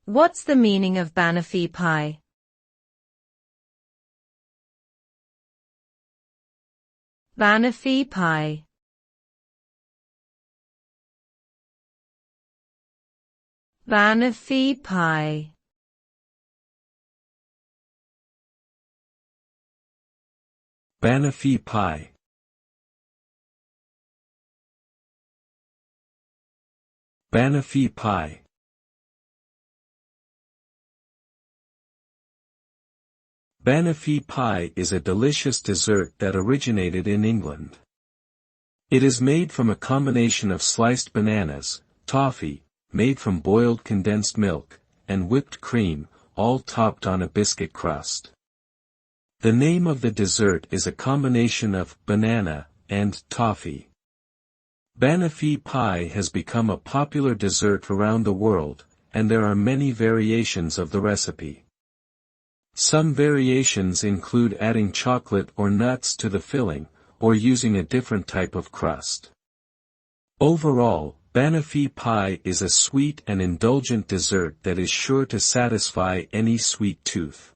What's the meaning of banoffee pie? Banoffee pie. Banoffee pie. Banoffee pie. Banoffee pie. Banoffee pie is a delicious dessert that originated in England. It is made from a combination of sliced bananas, toffee, made from boiled condensed milk, and whipped cream, all topped on a biscuit crust. The name of the dessert is a combination of banana and toffee. Banoffee pie has become a popular dessert around the world, and there are many variations of the recipe. Some variations include adding chocolate or nuts to the filling, or using a different type of crust. Overall, banoffee pie is a sweet and indulgent dessert that is sure to satisfy any sweet tooth.